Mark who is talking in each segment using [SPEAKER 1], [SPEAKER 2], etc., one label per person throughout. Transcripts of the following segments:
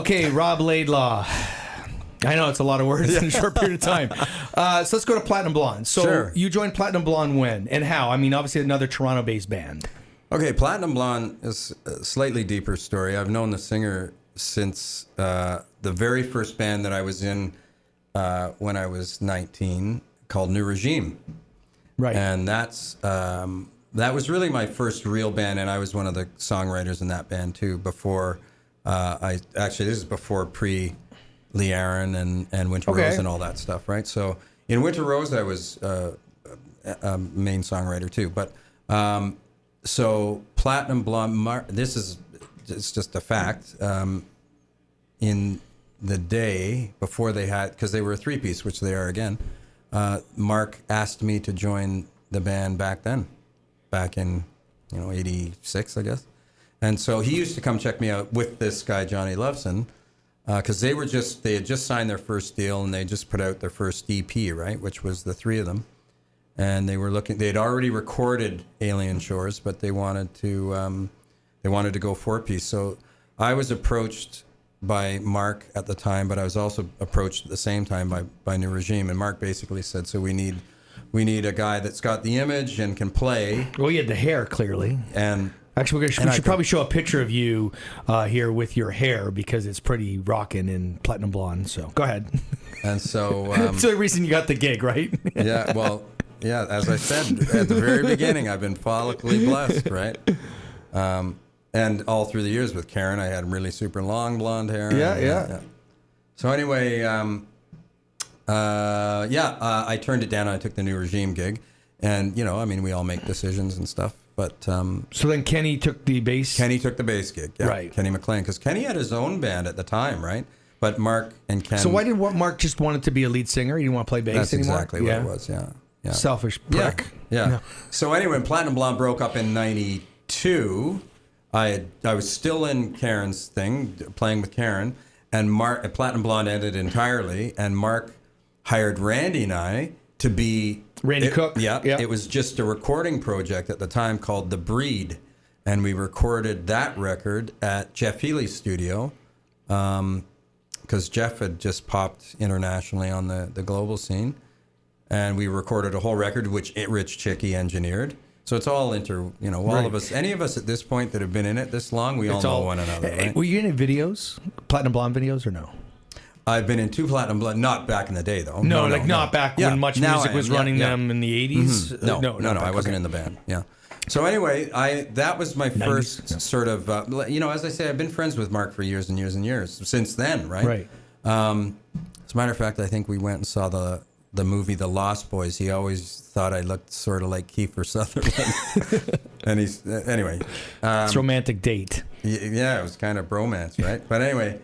[SPEAKER 1] Okay, Rob Laidlaw. I know it's a lot of words in a short period of time. So let's go to Platinum Blonde. So
[SPEAKER 2] Sure.
[SPEAKER 1] you joined Platinum Blonde when and how? I mean, obviously another Toronto-based band.
[SPEAKER 2] Okay, Platinum Blonde is a slightly deeper story. I've known the singer since the very first band that I was in when I was 19, called New Regime.
[SPEAKER 1] Right.
[SPEAKER 2] And that was really my first real band, and I was one of the songwriters in that band too. Before this is before Lee Aaron and Winter Rose and all that stuff, right? So in Winter Rose, I was a main songwriter too. But so Platinum Blonde, it's just a fact. In the day before they had, because they were a three-piece, which they are again, Mark asked me to join the band back in 86, I guess. And so he used to come check me out with this guy, Johnny Loveson, because they had just signed their first deal and they just put out their first EP, right, which was the three of them. And they'd already recorded Alien Shores, but they wanted to go four-piece. So I was approached by Mark at the time, but I was also approached at the same time by New Regime. And Mark basically said, so we need a guy that's got the image and can play.
[SPEAKER 1] Well, you had the hair, clearly.
[SPEAKER 2] And
[SPEAKER 1] actually, we should probably show a picture of you here with your hair, because it's pretty rockin' in Platinum Blonde. So go ahead. And
[SPEAKER 2] so
[SPEAKER 1] that's the reason you got the gig, right?
[SPEAKER 2] Yeah. Well, yeah. As I said at the very beginning, I've been follically blessed, right? And all through the years with Karen, I had really super long blonde hair.
[SPEAKER 1] Yeah.
[SPEAKER 2] So anyway, I turned it down. I took the New Regime gig, and we all make decisions and stuff. But
[SPEAKER 1] so then Kenny took the bass.
[SPEAKER 2] Kenny took the bass gig, yeah.
[SPEAKER 1] Right?
[SPEAKER 2] Kenny McLean, because Kenny had his own band at the time, right? But Mark and Ken.
[SPEAKER 1] So why did Mark just wanted to be a lead singer? He didn't want to play bass anymore.
[SPEAKER 2] That's exactly what it was. Yeah.
[SPEAKER 1] Selfish prick.
[SPEAKER 2] Yeah.
[SPEAKER 1] No.
[SPEAKER 2] So anyway, when Platinum Blonde broke up in '92, I was still in Karen's thing, playing with Karen, and Platinum Blonde ended entirely, and Mark hired Randy and I to be
[SPEAKER 1] Randy Cook.
[SPEAKER 2] Yeah. It was just a recording project at the time called The Breed, and we recorded that record at Jeff Healy's studio, because Jeff had just popped internationally on the global scene, and we recorded a whole record which Rich Chicky engineered. So it's all all of us, any of us at this point that have been in it this long, we all know one another, right?
[SPEAKER 1] Were you in any videos, Platinum Blonde videos, or no?
[SPEAKER 2] I've been in two Platinum Blonde, not back in the day though.
[SPEAKER 1] No, not back when Much Music was running them in the 80s.
[SPEAKER 2] Mm-hmm. No, I wasn't in the band. Yeah. So anyway, that was my first sort of, as I say, I've been friends with Mark for years and years and years since then, right?
[SPEAKER 1] Right.
[SPEAKER 2] As a matter of fact, I think we went and saw the movie The Lost Boys. He always thought I looked sort of like Kiefer Sutherland. And anyway.
[SPEAKER 1] It's a romantic date.
[SPEAKER 2] Yeah, it was kind of bromance, right? But anyway,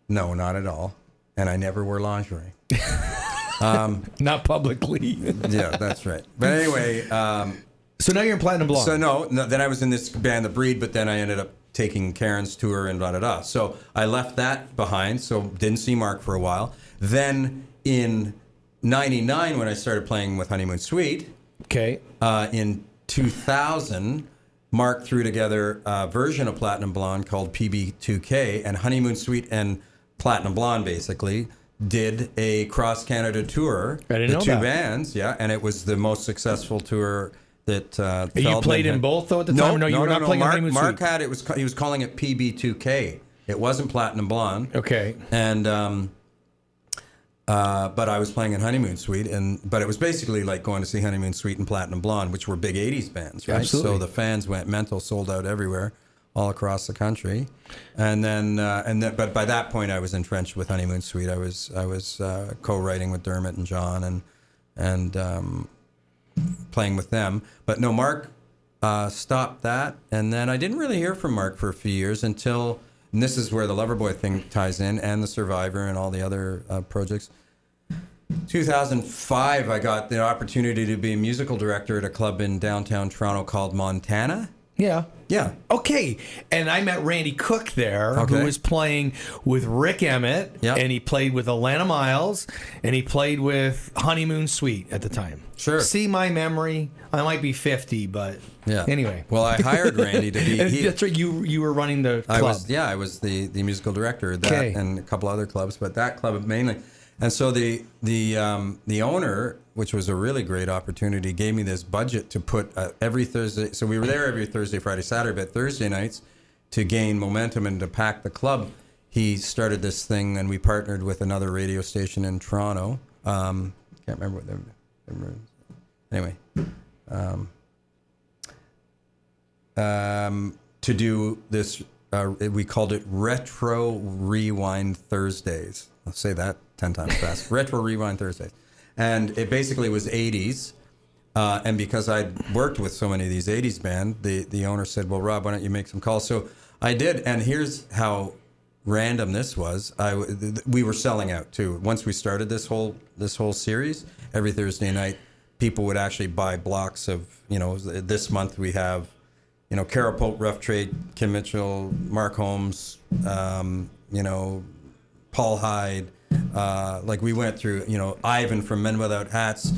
[SPEAKER 2] no, not at all. And I never wore lingerie.
[SPEAKER 1] Not publicly.
[SPEAKER 2] Yeah, that's right. But anyway.
[SPEAKER 1] So now you're in Platinum Blonde.
[SPEAKER 2] So no, then I was in this band, The Breed, but then I ended up taking Karen's tour and da-da-da. So I left that behind, so didn't see Mark for a while. Then in '99, when I started playing with Honeymoon Suite, in 2000, Mark threw together a version of Platinum Blonde called PB2K, and Honeymoon Suite and Platinum Blonde basically did a cross-Canada tour.
[SPEAKER 1] I didn't know
[SPEAKER 2] the two
[SPEAKER 1] that.
[SPEAKER 2] bands, yeah, and it was the most successful tour that
[SPEAKER 1] you played in both though at the time? No, you were not playing Honeymoon Suite.
[SPEAKER 2] Mark had he was calling it PB2K. It wasn't Platinum Blonde.
[SPEAKER 1] Okay.
[SPEAKER 2] And but I was playing in Honeymoon Suite, but it was basically like going to see Honeymoon Suite and Platinum Blonde, which were big '80s bands, right?
[SPEAKER 1] Absolutely.
[SPEAKER 2] So the fans went mental, sold out everywhere, all across the country. And then but by that point, I was entrenched with Honeymoon Suite. I was co-writing with Dermot and John and playing with them. But no, Mark stopped that, and then I didn't really hear from Mark for a few years until. And this is where the Loverboy thing ties in, and the Survivor and all the other projects. 2005, I got the opportunity to be a musical director at a club in downtown Toronto called Montana.
[SPEAKER 1] Yeah.
[SPEAKER 2] Yeah.
[SPEAKER 1] Okay. And I met Randy Cook there, who was playing with Rick Emmett, and he played with Alana Miles, and he played with Honeymoon Suite at the time.
[SPEAKER 2] Sure.
[SPEAKER 1] See my memory? I might be 50, but anyway.
[SPEAKER 2] Well, I hired Randy to be...
[SPEAKER 1] that's right. You were running the club.
[SPEAKER 2] I was the musical director of that and a couple other clubs, but that club mainly. And so the owner, which was a really great opportunity, gave me this budget to put every Thursday. So we were there every Thursday, Friday, Saturday, but Thursday nights, to gain momentum and to pack the club, he started this thing, and we partnered with another radio station in Toronto. Can't remember what they were. Anyway, to do this, we called it Retro Rewind Thursdays. I'll say that 10 times fast. Retro Rewind Thursdays. And it basically was 80s. And because I'd worked with so many of these 80s bands, the owner said, well, Rob, why don't you make some calls? So I did. And here's how random this was. We were selling out too. Once we started this whole series, every Thursday night, people would actually buy blocks of, this month we have, Carol Pope, Rough Trade, Kim Mitchell, Mark Holmes, Paul Hyde, like we went through, Ivan from Men Without Hats,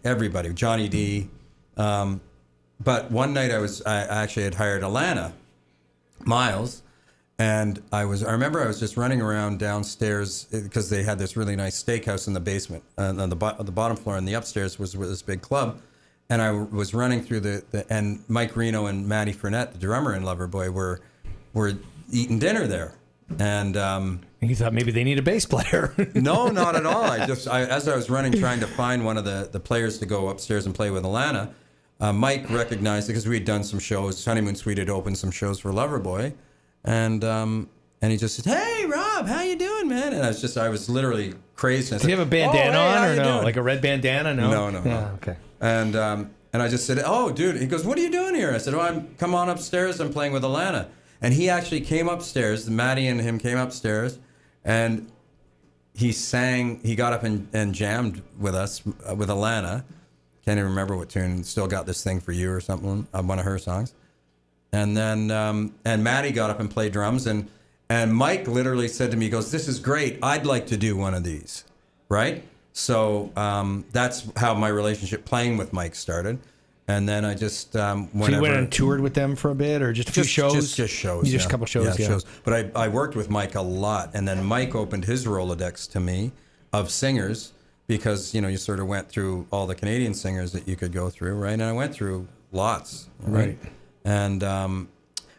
[SPEAKER 2] everybody, Johnny D. But one night I actually had hired Alana Miles, and I remember I was just running around downstairs because they had this really nice steakhouse in the basement, on the bottom floor, and the upstairs was this big club. And I was running through and Mike Reno and Matty Fournette, the drummer in Loverboy, were eating dinner there. And
[SPEAKER 1] you thought maybe they need a bass player.
[SPEAKER 2] No, not at all. As I was running, trying to find one of the players to go upstairs and play with Alana, Mike recognized it because we had done some shows. Honeymoon Suite had opened some shows for Loverboy, and he just said, "Hey, Rob, how you doing, man?" And I was literally crazed.
[SPEAKER 1] Did you have a bandana on or no? Doing? Like a red bandana? No.
[SPEAKER 2] No.
[SPEAKER 1] Yeah, okay.
[SPEAKER 2] And I just said, "Oh, dude." He goes, "What are you doing here?" I said, "Oh, come on upstairs. I'm playing with Alana." And he actually came upstairs. Maddie and him came upstairs, and he sang. He got up and jammed with us with Alana. Can't even remember what tune. Still Got This Thing for You or something. One of her songs. And then and Maddie got up and played drums. And Mike literally said to me, he goes, "This is great. I'd like to do one of these." Right. So that's how my relationship playing with Mike started. And then I just
[SPEAKER 1] So you went and toured with them for a bit, or just a few shows?
[SPEAKER 2] Just shows.
[SPEAKER 1] Just a couple shows, yeah.
[SPEAKER 2] Shows. But I worked with Mike a lot, and then Mike opened his Rolodex to me of singers because you sort of went through all the Canadian singers that you could go through, right? And I went through lots, right? And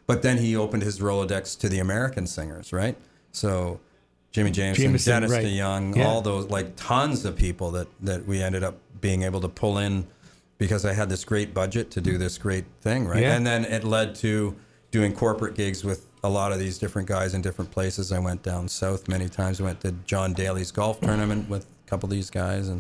[SPEAKER 2] but then he opened his Rolodex to the American singers, right? So Jimmy Jameson, Dennis DeYoung, all those, like tons of people that we ended up being able to pull in. Because I had this great budget to do this great thing, right? Yeah. And then it led to doing corporate gigs with a lot of these different guys in different places. I went down south many times. I went to John Daly's golf tournament with a couple of these guys, and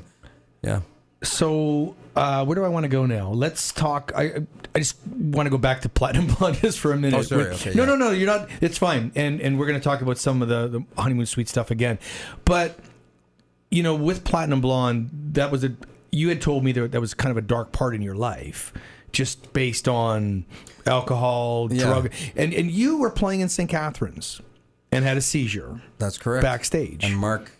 [SPEAKER 2] yeah.
[SPEAKER 1] So where do I want to go now? Let's talk. I just want to go back to Platinum Blonde just for a minute.
[SPEAKER 2] Oh, sorry. Okay,
[SPEAKER 1] no. You're not. It's fine. And we're going to talk about some of the Honeymoon Suite stuff again. But with Platinum Blonde, you had told me that was kind of a dark part in your life, just based on alcohol, drug, and you were playing in St. Catharines and had a seizure.
[SPEAKER 2] That's correct.
[SPEAKER 1] Backstage.
[SPEAKER 2] And Mark,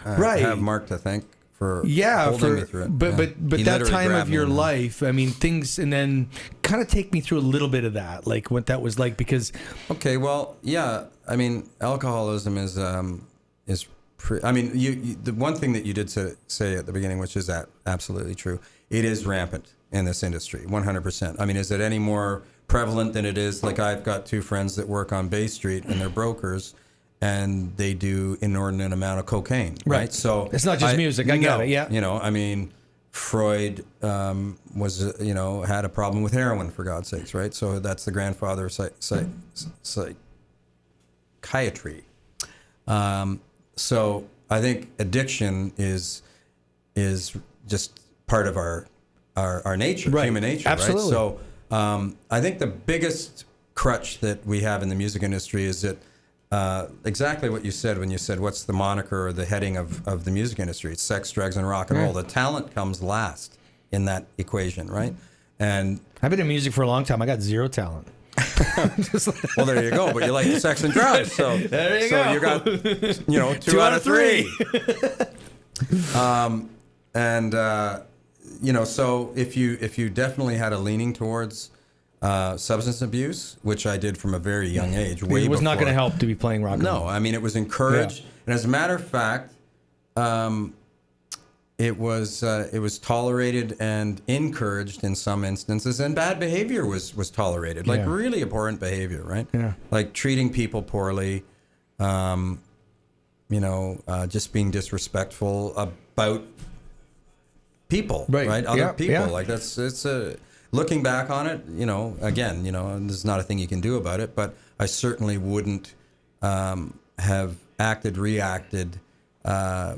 [SPEAKER 2] I have Mark to thank for holding me through it.
[SPEAKER 1] But that time of your life, I mean, things, and then kind of take me through a little bit of that, like what that was like, because.
[SPEAKER 2] Okay, well, yeah, I mean, alcoholism is the one thing that you did say at the beginning, which is absolutely true, it is rampant in this industry, 100%. I mean, is it any more prevalent than it is? Like, I've got two friends that work on Bay Street, and they're brokers, and they do inordinate amount of cocaine, right? So
[SPEAKER 1] it's not just music. I get it. Yeah.
[SPEAKER 2] I mean, Freud was had a problem with heroin, for God's sakes, right? So that's the grandfather of psychiatry. So I think addiction is just part of our nature, human nature,
[SPEAKER 1] absolutely.
[SPEAKER 2] Right? So I think the biggest crutch that we have in the music industry is that exactly what you said when you said what's the moniker or the heading of the music industry? It's sex, drugs, and rock and roll. The talent comes last in that equation, right? And
[SPEAKER 1] I've been in music for a long time. I got zero talent.
[SPEAKER 2] well, there you go. But you like the sex and drugs, so
[SPEAKER 1] there you
[SPEAKER 2] so
[SPEAKER 1] go.
[SPEAKER 2] you got two out of three. So if you definitely had a leaning towards substance abuse, which I did from a very young age,
[SPEAKER 1] it was not going to help to be playing rock and roll.
[SPEAKER 2] No, I mean, it was encouraged, and as a matter of fact, it was tolerated and encouraged in some instances, and bad behavior was tolerated, like really abhorrent behavior, right?
[SPEAKER 1] Yeah.
[SPEAKER 2] Like treating people poorly, just being disrespectful about people, right? Other people.
[SPEAKER 1] Yeah.
[SPEAKER 2] Like looking back on it, again, there's not a thing you can do about it, but I certainly wouldn't have reacted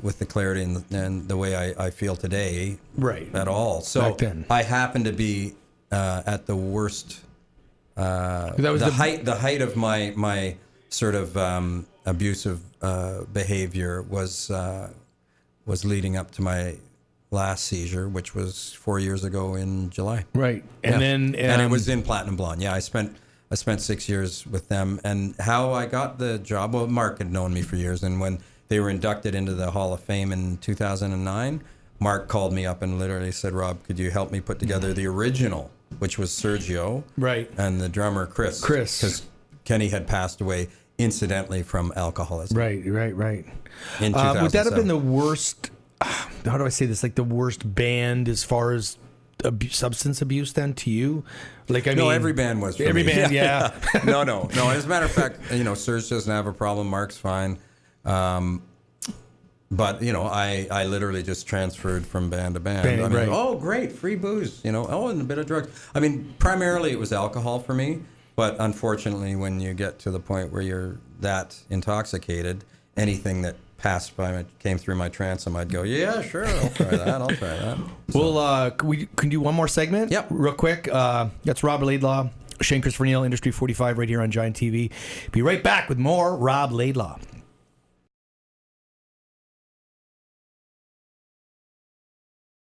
[SPEAKER 2] with the clarity and the way I feel today,
[SPEAKER 1] right?
[SPEAKER 2] At all. So
[SPEAKER 1] back then.
[SPEAKER 2] I happened to be at the worst.
[SPEAKER 1] That was
[SPEAKER 2] the height of my sort of abusive behavior was leading up to my last seizure, which was 4 years ago in July.
[SPEAKER 1] Right, and then
[SPEAKER 2] and it was in Platinum Blonde. Yeah, I spent 6 years with them, and how I got the job. Well, Mark had known me for years, and when they were inducted into the Hall of Fame in 2009, Mark called me up and literally said, "Rob, could you help me put together the original?" Which was Sergio,
[SPEAKER 1] right,
[SPEAKER 2] and the drummer Chris, because Kenny had passed away incidentally from alcoholism.
[SPEAKER 1] Right.
[SPEAKER 2] In 2007.
[SPEAKER 1] Would that have been the worst? How do I say this? Like the worst band as far as substance abuse then to you? Like I mean,
[SPEAKER 2] every band was. For
[SPEAKER 1] every
[SPEAKER 2] me.
[SPEAKER 1] band, yeah.
[SPEAKER 2] No. As a matter of fact, Serge doesn't have a problem. Mark's fine. But I literally just transferred from band to band.
[SPEAKER 1] Right.
[SPEAKER 2] Oh, great, free booze. And a bit of drugs. I mean, primarily it was alcohol for me. But unfortunately, when you get to the point where you're that intoxicated, anything that passed by came through my transom, I'd go, yeah, sure, I'll try that. So.
[SPEAKER 1] Well, can we do one more segment?
[SPEAKER 2] Yep.
[SPEAKER 1] Real quick. That's Rob Laidlaw, Shane Christopher Neal, Industry 45, right here on Giant TV. Be right back with more Rob Laidlaw.